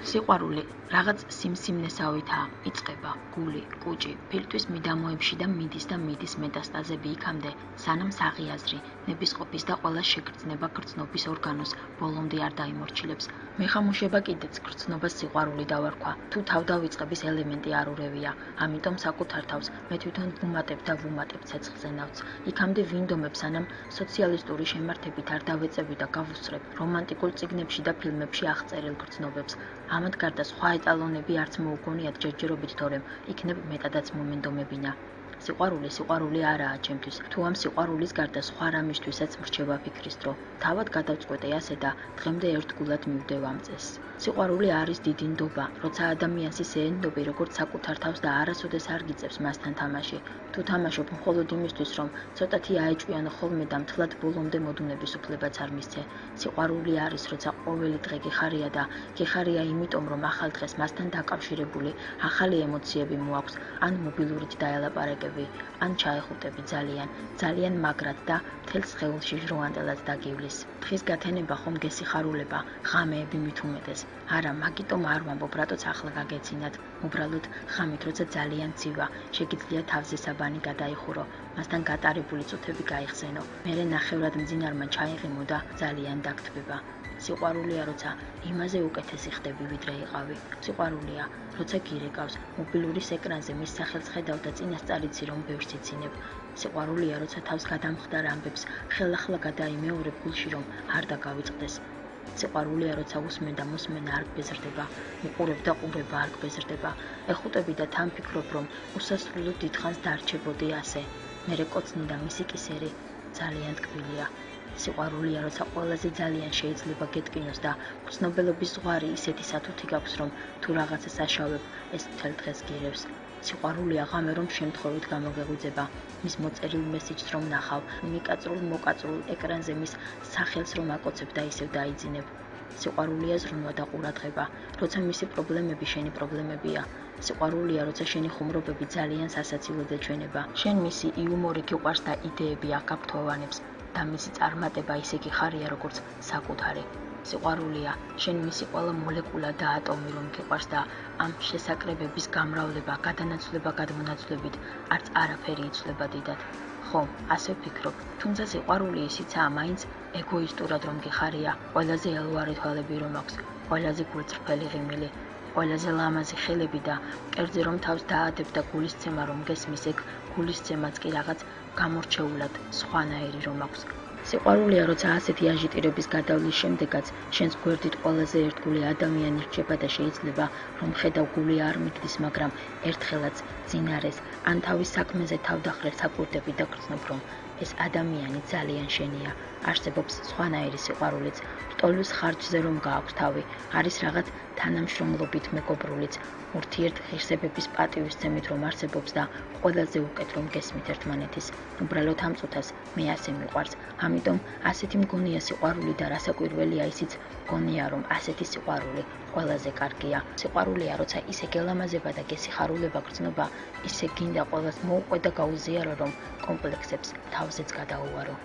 სიყვარული რაღაც სიმსივნესავითაა, იწყება გული, კუჭი, ფილტვის მიდამოებში და მიდის მეტასტაზები იქამდე, სანამ საღიაზრი, ნებისყოფის და ყველა შეგრძნება გრძნობის ორგანოს ბოლომდე არ დაიმორჩილებს. მეხამუშება კიდეც გრძნობას სიყვარული დავარქვა, თუ თავდავიწყების ელემენტი არ ურევია, ამიტომ საკუთარ თავს მე თვითონ ვუმატებ ცეცხლზე ნავთს. იქამდე ვინდომებ, სანამ სოციალისტური შემართებით არ დავეწევი და გავუსწრებ რომანტიკულ წიგნებში და ფილმებში აღწერილ გრძნობებს. ამად გარდა სხვა ეტალონები არც მოუგონიათ ჯერჯერობით, თორემ იქნებ მეტადაც მომენდომებინა. სიყვარული არაა ჩემთვის. თუ ამ სიყვარულის გარდა სხვა რამისთვისაც მრჩება ფიქრის დრო, თავად გადავწყვეტე ასე და დღემდე ერთგულად მივდევ ამ წესს. სიყვარული არის დიდი ნდობა, როცა ადამიანს ისე ენდობი, როგორც საკუთარ თავს და არასოდეს არ გიწევს მასთან თამაში. თუ თამაშობ მხოლოდ იმისთვის, რომ ცოტათი აეჭვიანო ხოლმე და მთლად ბოლომდე მოდუნების უფლებაც არ მისცე. სიყვარული არის, როცა ყოველი დღე გიხარია და გიხარია იმიტომ, რომ ახალ დღეს მასთან დაკავშირებული ახალი ემოციები მოაქვს, ან მობილურით დაელაპარაკები, ან ჩაეხუტები ძალიან მაგრად და მთელ სხეულში ჟრუანდელად დაგივლის. დღის გათენება ხომ გესიხარულება, ღამეები მით უმეტეს. არა, მაგიტომ არ ვამბობ, რატოც ახლა გაგეცინათ. უბრალოდ ხამით, როცა ძალიან ცივა, შეგიძლია თავზე საბანი გადაიხურო, მასთან გატარებული წუთები გაიხსენო, მერე ნახევრად მძინარმა ჩაიღიმო და ძალიან დაგთბება. სიყვარულია, როცა იმაზე უკეთესი ხდები, ვიდრე იყავი. სიყვარულია, როცა გირეკავს, მობილურის ეკრანზე მის სახელს ხედავ და წინასწარიცი რომ ბევრს იცინებ. სიყვარულია, როცა თავს გადამხდარ ამბებს ხელახლა გადაიმეორებ გულში, რომ არ დაგავიწყდეს. სიყვარულია, როცა მოსმენა არ გბეზრდება, უყურებ და ყურება არ გბეზრდება. ეხუტები და თან ფიქრობ, რომ უსასრულოდ დიდხანს დარჩებოდი ასე. მერე კოცნი და მისი კისერი ძალიან ტკბილია. სიყვარულია, როცა ყველაზე ძალიან შეიძლება გეტკინოს და გრძნობელობის ზღვარი ისეთი სათუთი გაქვს, რომ თუ რაღაცას აშავებ, ეს მთელ დღეს გირევს. სიყვარულია ღამე რომ შემთხვევით გამოგეღვიძება, მის მოწერილ მესიჯს რომ ნახავ, მოკაწრულ ეკრანზე მის სახელს რომ აკოცებ და ისევ დაიძინებ. სიყვარულია ზრუნვა და ყურადღება, როცა მისი პრობლემები შენი პრობლემებია. სიყვარულია, როცა შენი ხუმრობები ძალიან სასაცილოდ ეჩვენება. შენ მისი იუმორი გიყვარს და იდეები აღგაფრთოვანებს და მისი წარმატება ისე გიხარია, როგორც საკუთარი. სიყვარულია, შენ მისი ყველა მოლეკულა და ატომი რომ გიყვარს და ამ შესაკრებების გამრავლება, გადანაცვლება გადმონაცვლებით არც არაფერი იცვლება დიდად. ხომ, ასე ვფიქრობ, თუმცა სიყვარული ისიცაა მაინც ეგოისტურად რომ გიხარია, ყველაზე ელვარი თვალები რომ აქვს, ყველაზე გულწრფელი ღიმილი, ყველაზე ლამაზი ხელები და კერძე რომ თავს დაადებ და გულისცემა რომ გესმის, ეგ გულისცემაც კი რაღაც გამორჩეულად სხვანაირი რომ აქვს. სიყვარულია, როცა ასეთი აჟიტირების გადავლის შემდეგაც შენს გვერდით ყველაზე ერთგული ადამიანი რჩება და შეიძლება რომ ხედავ გული არ მიგდის, მაგრამ ერთხელაც წინარეს ან თავის საქმეზე თავდახრილ საკვირდები და გრძნობ, რომ ეს ადამიანი ძალიან შენია. არსებობს სხვანაირი სიყვარულიც, რტოლის ხარჯზე რომ გააქვს თავი, არის რაღაც თანამშრომლობით მეგობრულიც, ურთიერთღირსებების პატივისცემით რომ არსებობს და ყველაზე უკეთ რომ გესმით ერთმანეთის. უბრალოდ ამ წუთას მე ასე მიყვარს, ამიტომ ასეთი მგონია სიყვარული და რასაკვირველია ისიც მგონია, რომ ასეთი სიყვარული ყველაზე კარგია. სიყვარულია, როცა ისე გელამაზება და გესიხარულება გრძნობა, ისე გინდა ყველას მოუყვე და გაუზიარო, რომ კომპლექსებს თავზეც გადაუვარო.